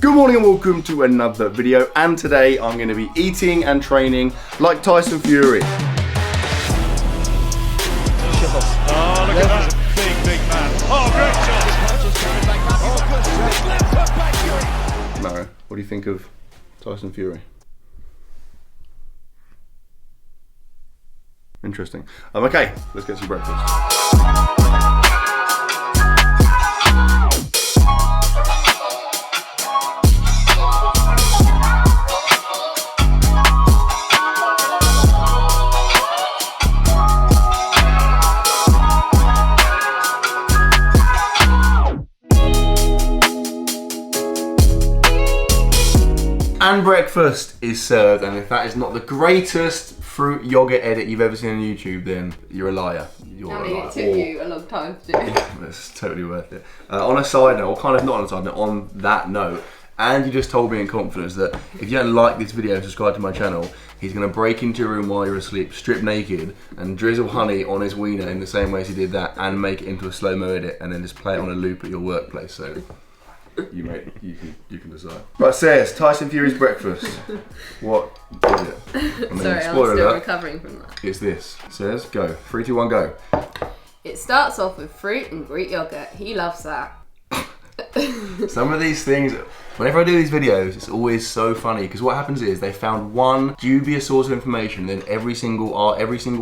Good morning and welcome to another video, and today I'm going to be eating and training like Tyson Fury. Oh, look at that big man. Oh, great shot. Maro, what do you think of Tyson Fury? Interesting. Okay, let's get some breakfast. And breakfast is served, and if that is not the greatest fruit yogurt edit you've ever seen on YouTube, then you're a liar. It took you a long time to do. Yeah, it's totally worth it. On a side note, or kind of not on a side note, on that note, and you just told me in confidence that if you don't like this video and subscribe to my channel, he's going to break into your room while you're asleep, strip naked, and drizzle honey on his wiener in the same way as he did that, and make it into a slow-mo edit, and then just play it on a loop at your workplace. So you can decide. Right, says Tyson Fury's breakfast. What is it? Sorry, I'm still recovering from that. It's this. It says go. 3, 2, 1, go. It starts off with fruit and Greek yogurt. He loves that. Some of these things, whenever I do these videos, it's always so funny because what happens is they found one dubious source of information, then every single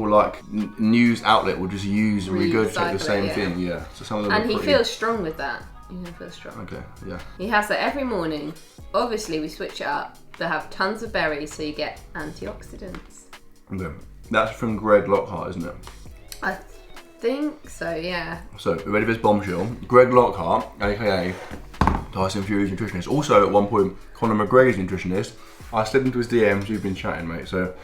like news outlet will just regurgitate the same thing. Yeah. So some of them. And he feels strong with that. You can feel strong. Okay, yeah. He has that every morning. Obviously, we switch it up. They have tons of berries, so you get antioxidants. Okay. That's from Greg Lockhart, isn't it? I think so, yeah. So, we're ready for this bombshell. Greg Lockhart, aka Tyson Fury's nutritionist. Also, at one point, Conor McGregor's nutritionist. I slid into his DMs, you've been chatting, mate. So,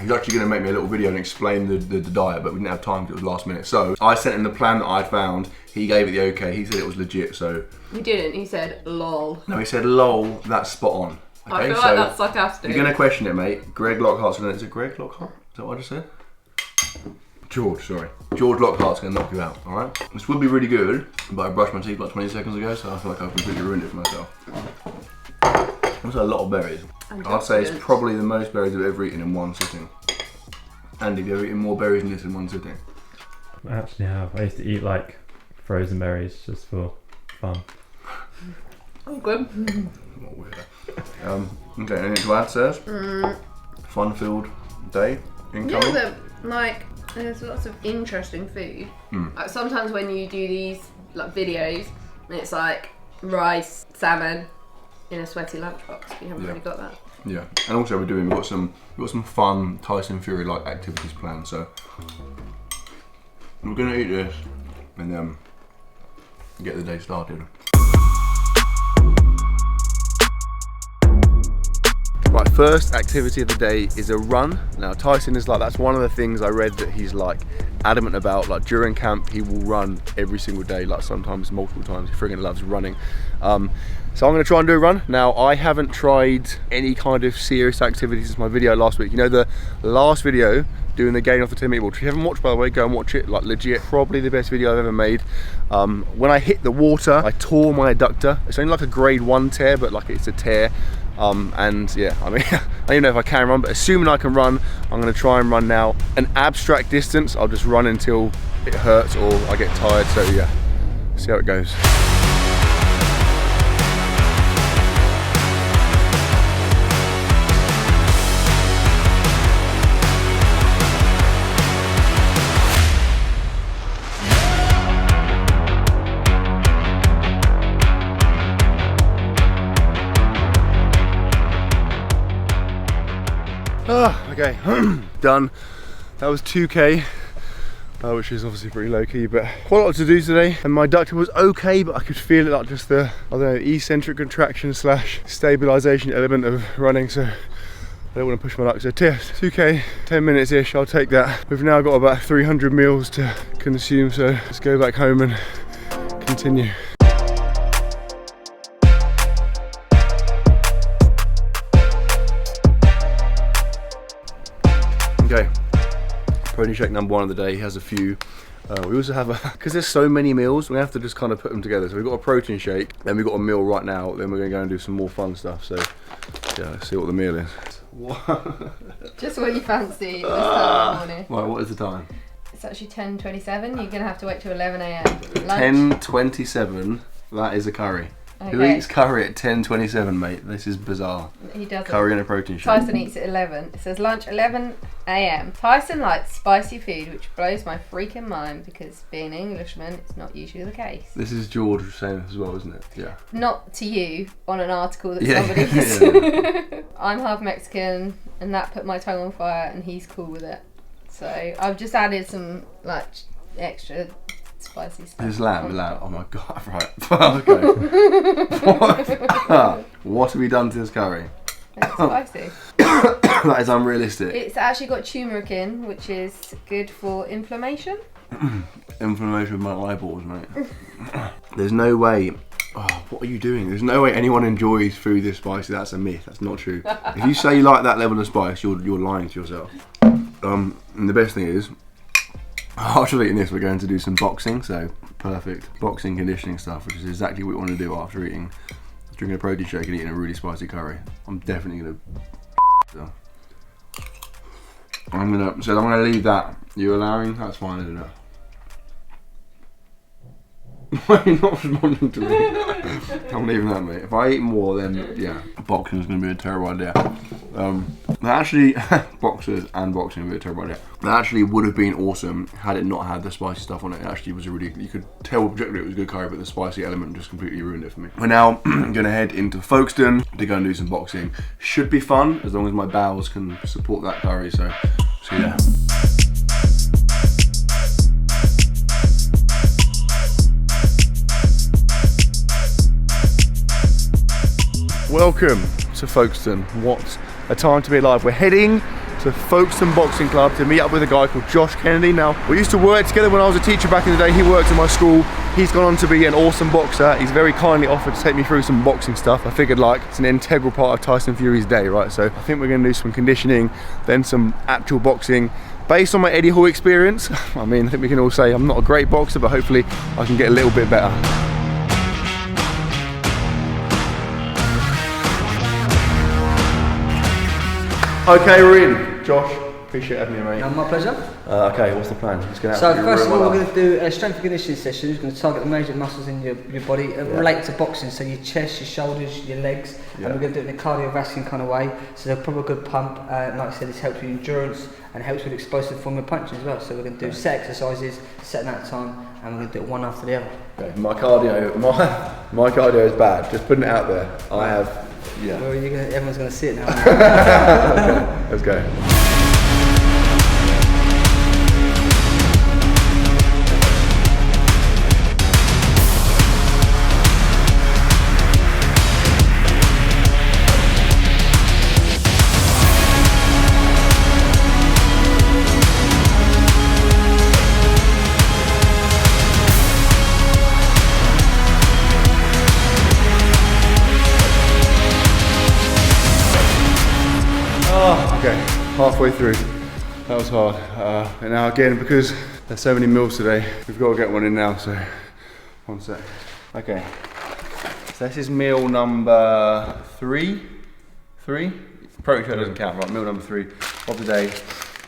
he's actually going to make me a little video and explain the diet, but we didn't have time because it was last minute. So, I sent him the plan that I'd found. He gave it the okay. He said it was legit, so. He didn't. He said, lol. No, he said, lol, that's spot on. Okay, I feel like that's sarcastic. You're going to question it, mate. Greg Lockhart's going to. Is it Greg Lockhart? Is that what I just said? George Lockhart's going to knock you out, alright? This would be really good, but I brushed my teeth like 20 seconds ago, so I feel like I've completely ruined it for myself. Also a lot of berries. I'd say it's probably the most berries I've ever eaten in one sitting. Andy, have you ever eaten more berries than this in one sitting? I actually have. I used to eat like frozen berries just for fun. Oh, good. What weird. Okay, anything to add, Says? Fun-filled day incoming? Yeah, but like, there's lots of interesting food. Like sometimes when you do these like videos, it's like rice, salmon in a sweaty lunchbox. You haven't really got that. Yeah, and also we've got some fun Tyson Fury like activities planned. So we're gonna eat this and then get the day started. Right, first activity of the day is a run. Now Tyson is like, that's one of the things I read that he's like adamant about. Like during camp he will run every single day, like sometimes multiple times. He friggin' loves running. So I'm gonna try and do a run. Now I haven't tried any kind of serious activity since my video last week. You know, the last video doing the gain off the 10 meter wall, if you haven't watched, by the way, go and watch it. Like legit, probably the best video I've ever made. When I hit the water, I tore my adductor. It's only like a grade 1 tear, but like it's a tear. And yeah, I mean, I don't even know if I can run, but assuming I can run, I'm gonna try and run now. An abstract distance, I'll just run until it hurts or I get tired, so yeah, see how it goes. Okay, done. That was 2K, which is obviously pretty low key, but quite a lot to do today. And my adductor was okay, but I could feel it like just the, I don't know, eccentric contraction / stabilization element of running. So I don't want to push my luck. So 2K, 10 minutes ish, I'll take that. We've now got about 300 meals to consume, so let's go back home and continue. Okay, Protein shake number 1 of the day. He has a few. We also have because there's so many meals, we have to just kind of put them together. So we've got a protein shake, then we've got a meal right now, then we're going to go and do some more fun stuff. So yeah, let's see what the meal is. Just what you fancy this time of the morning. Right, what is the time? It's actually 10:27. You're going to have to wait till 11 a.m. 10:27. That is a curry. Okay. Who eats curry at 10:27, mate? This is bizarre. He doesn't. Curry and a protein shake. Tyson eats at 11. It says lunch 11 a.m. Tyson likes spicy food, which blows my freaking mind because being an Englishman, it's not usually the case. This is George saying this as well, isn't it? Yeah. Not to you on an article that Yeah. somebody's. Yeah. I'm half Mexican, and that put my tongue on fire, and he's cool with it. So I've just added some like extra spicy stuff. This lamb. Oh my god! Right. Okay. What have we done to this curry? It's spicy. That is unrealistic. It's actually got turmeric in, which is good for inflammation. Inflammation of my eyeballs, mate. There's no way. Oh, what are you doing? There's no way anyone enjoys food this spicy. That's a myth. That's not true. If you say you like that level of spice, you're lying to yourself. And the best thing is, after eating this, we're going to do some boxing. So perfect boxing conditioning stuff, which is exactly what we want to do after drinking a protein shake and eating a really spicy curry. I'm definitely gonna. So I'm gonna leave that. You allowing? That's fine, isn't it? Why are you not responding to me? I'm leaving that, mate. If I eat more, then yeah, boxing is going to be a terrible idea. Actually, boxers and boxing would be a terrible idea. That actually would have been awesome had it not had the spicy stuff on it. It actually was you could tell objectively it was good curry, but the spicy element just completely ruined it for me. We're now going to head into Folkestone to go and do some boxing. Should be fun as long as my bowels can support that curry. So yeah. Welcome to Folkestone. What a time to be alive. We're heading to Folkestone Boxing Club to meet up with a guy called Josh Kennedy. Now, we used to work together when I was a teacher back in the day. He worked in my school. He's gone on to be an awesome boxer. He's very kindly offered to take me through some boxing stuff. I figured like it's an integral part of Tyson Fury's day, right? So I think we're going to do some conditioning, then some actual boxing. Based on my Eddie Hall experience, I mean, I think we can all say I'm not a great boxer, but hopefully I can get a little bit better. Okay, we're in. Josh, appreciate having me, mate. My pleasure. Okay, what's the plan? So first of all, we're going to do a strength and conditioning session. We're going to target the major muscles in your body related to boxing, so your chest, your shoulders, your legs, and we're going to do it in a cardiovascular kind of way. So they're probably a good pump. Like I said, this helps with endurance and helps with explosive form of punching as well. So we're going to do set exercises, set amount of time, and we're going to do it one after the other. Okay. My cardio is bad. Just putting it out there. I have. Yeah. Well, everyone's going to see it now. Okay, let's go. Okay, halfway through. That was hard. And now again, because there's so many meals today, we've got to get one in now, so one sec. Okay, so this is meal number three? Protein shake doesn't count, right? Meal number 3 of the day.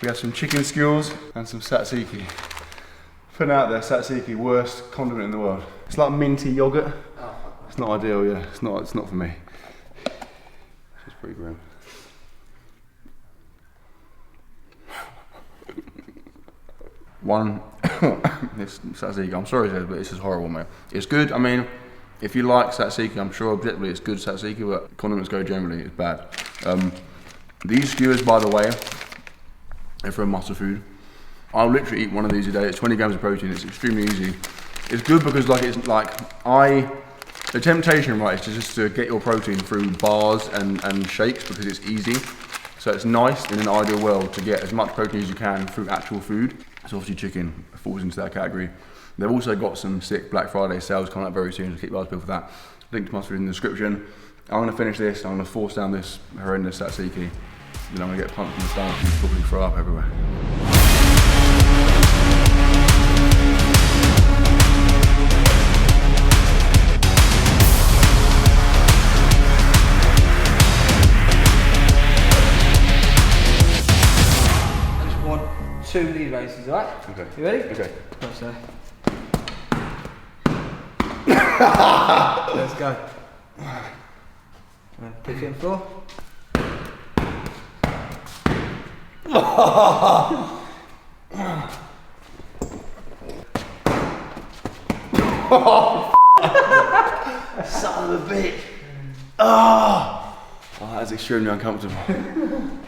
We have some chicken skewers and some tzatziki. Putting out there, tzatziki, worst condiment in the world. It's like minty yogurt. It's not ideal, yeah. It's not for me. It's pretty grim. One, this tzatziki, I'm sorry, but this is horrible, mate. It's good, I mean, if you like tzatziki, I'm sure objectively it's good tzatziki, but condiments go generally, it's bad. These skewers, by the way, they're from Muscle Food. I'll literally eat one of these a day. It's 20 grams of protein, it's extremely easy. It's good because the temptation, right, is just to get your protein through bars and shakes because it's easy. So it's nice in an ideal world to get as much protein as you can through actual food. So obviously chicken falls into that category. They've also got some sick Black Friday sales coming up very soon, so keep your eyes peeled for that. Link to Muscle Food in the description. I'm going to finish this, I'm going to force down this horrendous tzatziki, then I'm going to get punched in the stomach and probably throw up everywhere. 2 knee raises, alright? Okay. You ready? Okay. Go, sir. Let's go. Put your feet on the floor. Son of a bitch. Oh, that's extremely uncomfortable.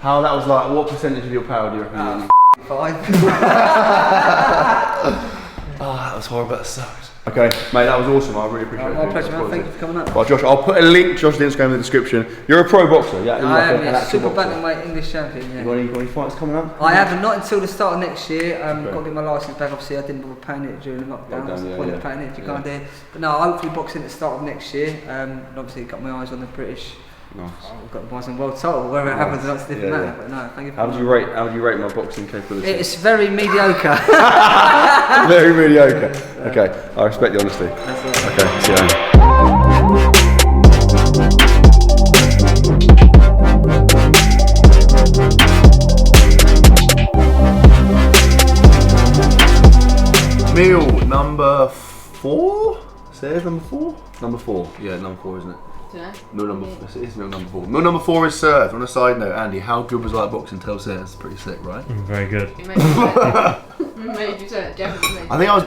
How that was like, what percentage of your power do you reckon? 5. Oh, that was horrible, that sucks. Okay, mate, that was awesome. I really appreciate it. My pleasure, man. Thank you for coming up. Well, Josh, I'll put a link to Josh's Instagram in the description. You're a pro boxer, yeah? I am, yeah. Super bantamweight English champion, yeah. You got any fights coming up? I haven't, not until the start of next year. Got to get my licence back. Obviously, I didn't bother paying it during the lockdown. That's the point of paying it if you can't do it. But no, hopefully boxing at the start of next year. And obviously, got my eyes on the British. Nice. I've got my world title. Whether it happens, that's a different matter. But no, thank you. How would you rate my boxing capability? It's very mediocre. Very mediocre. Okay, I respect the honesty. Okay, see you later. Meal number 4? Says number 4? Number 4. Yeah, number 4, isn't it? Meal number 4. It is meal number 4. Meal number 4 is served. On a side note, Andy, how good was like boxing? Tell Sarah. It's pretty sick, right? Very good. It made you say it, definitely. I think I was.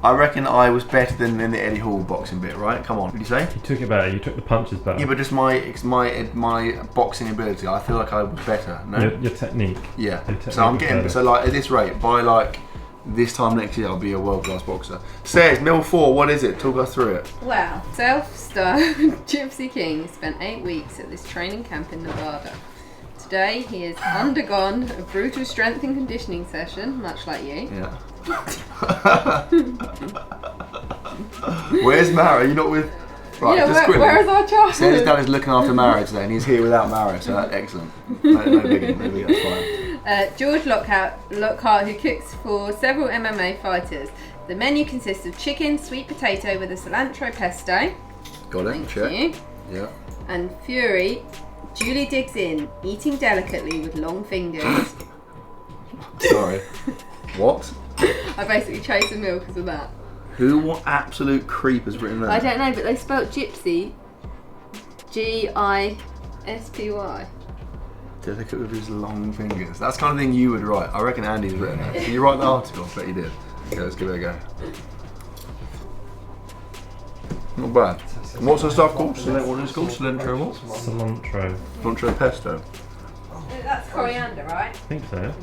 I reckon I was better than the Eddie Hall boxing bit, right? Come on, what did you say? You took it better. You took the punches better. Yeah, but just my boxing ability. I feel like I was better. No. Your technique. Yeah. Your technique So I'm was getting. better. So like at this rate, by like this time next year, I'll be a world class boxer. Says Mill 4. What is it? Talk us through it. Wow. Self-styled Gypsy King spent 8 weeks at this training camp in Nevada. Today he has undergone a brutal strength and conditioning session, much like you. Yeah. Where's Mara? Are you not with? Right, Yeah, just quickly. where is our child? Says dad is looking after Mara today, and he's here without Mara, so that's excellent. No biggie, that's fine. George Lockhart, who cooks for several MMA fighters. The menu consists of chicken, sweet potato with a cilantro pesto. Got it. Thank Check. you. Yeah. And Fury, Julie digs in, eating delicately with long fingers. Sorry. What? I basically chased a meal because of that. What absolute creep has written that? I don't know, but they spelt gypsy Gispy. Delicate with his long fingers. That's the kind of thing you would write. I reckon Andy's written it. Can you write the article? I bet you did. Okay, let's give it a go. Not bad. And what's the stuff called? What is it called? Cilantro what? Cilantro. Cilantro pesto. That's coriander, right? I think so.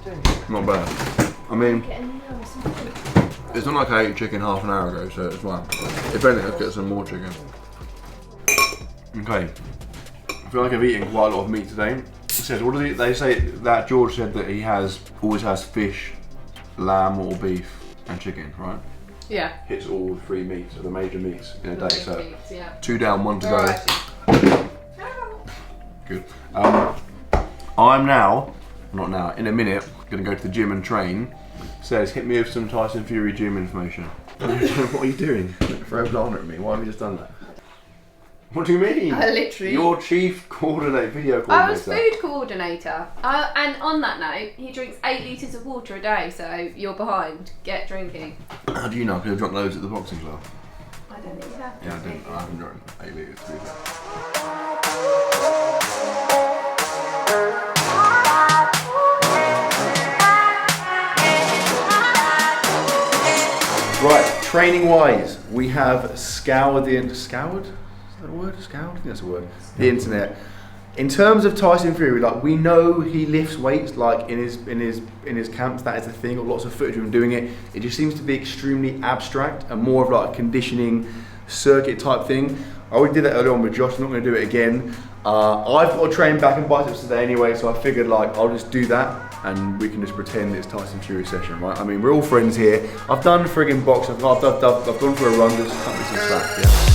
Not bad. I mean, it's not like I ate chicken half an hour ago, so it's fine. If anything, let's get some more chicken. Okay. I feel like I've eaten quite a lot of meat today. It says, what do they say that George said that he always has fish, lamb or beef and chicken, right? Yeah. Hits all 3 meats, or the major meats in a day, so Yeah. 2 down, 1 to go. Alright. Good. I'm now, not now, in a minute, going to go to the gym and train. Says, hit me with some Tyson Fury gym information. What are you doing? Throw a banana at me. Why have you just done that? What do you mean? I literally. Your chief video coordinator. I was food coordinator. And on that note, he drinks 8 litres of water a day, so you're behind. Get drinking. How do you know? Because I've drunk loads at the boxing club. I don't think you have. Yeah, I haven't drunk 8 litres to be fair. Right, training wise, we have scoured the internet. Scoured? Is that a word? Scoured? I think that's a word. The internet. In terms of Tyson Fury, like we know he lifts weights like in his camps. That is the thing. Got lots of footage of him doing it. It just seems to be extremely abstract and more of like a conditioning circuit type thing. I already did that earlier on with Josh. I'm not going to do it again. I've got to train back in biceps today anyway, so I figured like I'll just do that and we can just pretend it's Tyson Fury session, right? I mean, we're all friends here. I've done friggin' box. I've gone for a run. Just cut me some slack, yeah.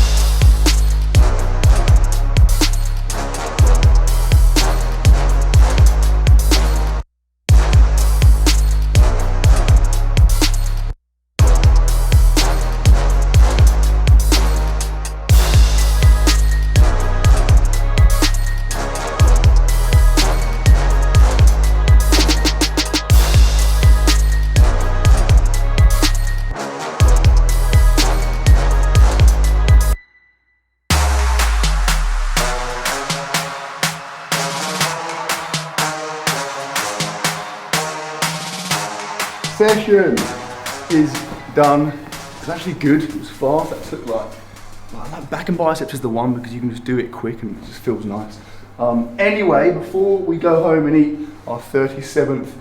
session is done. It's actually good. It was fast. That took like back and biceps is the one because you can just do it quick and it just feels nice. Anyway, before we go home and eat our 37th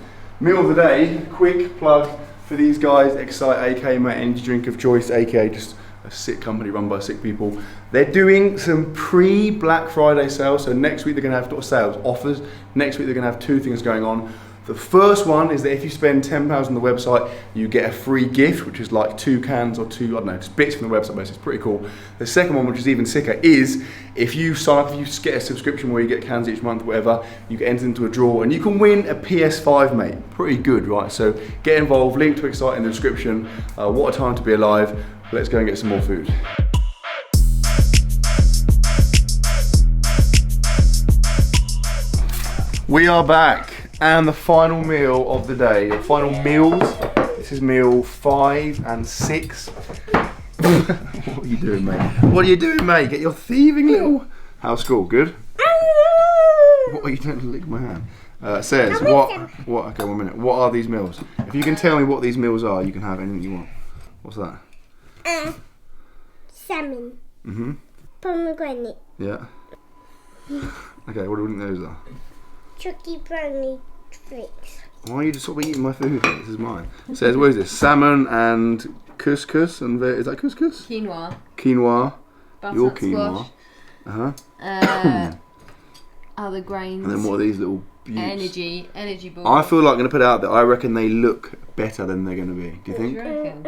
meal of the day, quick plug for these guys, Excite, aka my energy drink of choice, aka just a sick company run by sick people. They're doing some pre-Black Friday sales, so next week they're going to have sales offers. Next week they're going to have 2 things going on. The first one is that if you spend £10 on the website, you get a free gift, which is like 2 cans or 2, I don't know, just bits from the website, basically. It's pretty cool. The second one, which is even sicker, is if you sign up, if you get a subscription where you get cans each month, whatever, you get entered into a draw and you can win a PS5, mate. Pretty good, right? So get involved, link to Excite in the description. What a time to be alive. Let's go and get some more food. We are back. And the final meal of the day, the final meals. This is meal 5 and 6. What are you doing, mate? What are you doing, mate? Get your thieving little. How's school? Good? What are you doing to lick my hand? Says, what, okay, 1 minute. What are these meals? If you can tell me what these meals are, you can have anything you want. What's that? Salmon. Mm-hmm. Pomegranate. Yeah. Okay, what do you think those are? Chucky brownie flakes. Why are you just sort of eating my food? This is mine. It says, what is this? Salmon and couscous, and is that couscous? Quinoa. Quinoa. Your Butternut quinoa. squash. Other grains. And then what are these little beauts? Energy balls. I feel like I'm going to put it out there. I reckon they look better than they're going to be. Do you What do think? you reckon?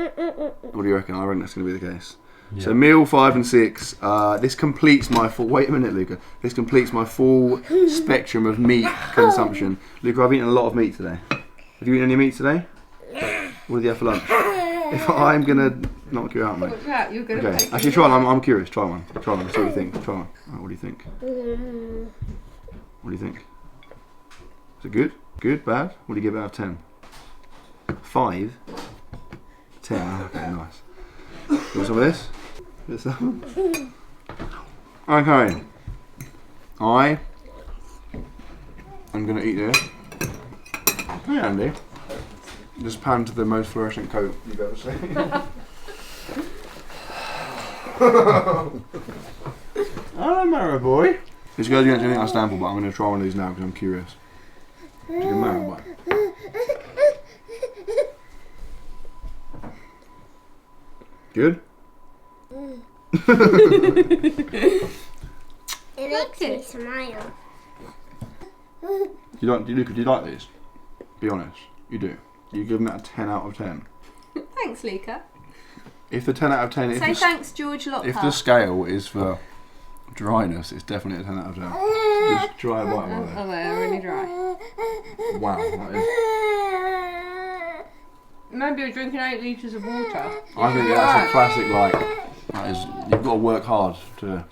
What do you reckon? I reckon that's going to be the case. Yeah. So meal 5 and 6. This completes my full. Wait a minute, Luca. This completes my full spectrum of meat consumption. Luca, I've eaten a lot of meat today. Have you eaten any meat today? What did you have for lunch? If I'm gonna knock you out, mate. Watch out, you're gonna Okay. make Actually, try one. I'm curious. Try one. Try one. See what you think. Try one. Right, what do you think? What do you think? Is it good? Good? Bad? What do you give it out of 10? 5? 10. Okay, nice. You want some of this? This one? Okay. I am going to eat this. Hey Andy. Just pan to the most fluorescent coat you've ever seen. Hello, Marrow boy. This goes against anything I stand for, but I'm going to try one of these now because I'm curious. It's a good Marrow boy. Good? It makes me smile. Do you like these? Be honest. You do. You give them that a 10 out of 10. Thanks, Luca. If the 10 out of 10... Say thanks, George Lockhart. If the scale is for dryness, it's definitely a 10 out of 10. Just dry bite one Oh, they're really dry. Wow, that is... Maybe you're drinking 8 litres of water. I think that's a classic, like... That is, you've got to work hard to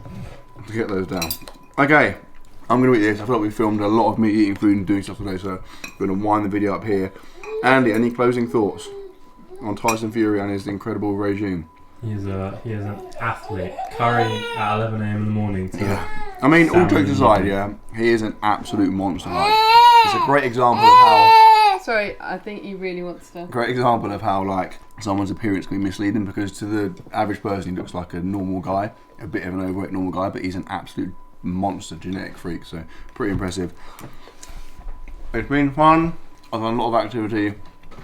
get those down. Okay, I'm going to eat this. I feel like we filmed a lot of me eating food and doing stuff today, so we're going to wind the video up here. Andy, any closing thoughts on Tyson Fury and his incredible regime? He is an athlete. Curry at 11 AM in the morning. I mean, all jokes aside, yeah, he is an absolute monster. Like, it's a great example of how... Sorry, I think he really wants to. Great example of how, like, someone's appearance can be misleading, because to the average person he looks like a normal guy, a bit of an overweight normal guy, but he's an absolute monster genetic freak, so pretty impressive. It's been fun. I've done a lot of activity.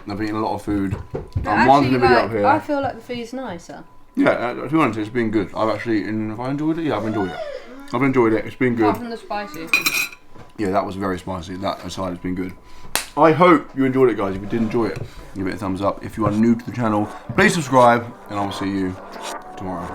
I've eaten a lot of food. I'm winding the video up here. I feel like the food's nicer. Yeah, to be honest, it's been good. I've actually, have I enjoyed it? Yeah, I've enjoyed it. I've enjoyed it. It's been good. Apart from the spicy. Yeah, that was very spicy. That aside, it's been good. I hope you enjoyed it, guys. If you did enjoy it, give it a thumbs up. If you are new to the channel, please subscribe, and I will see you tomorrow.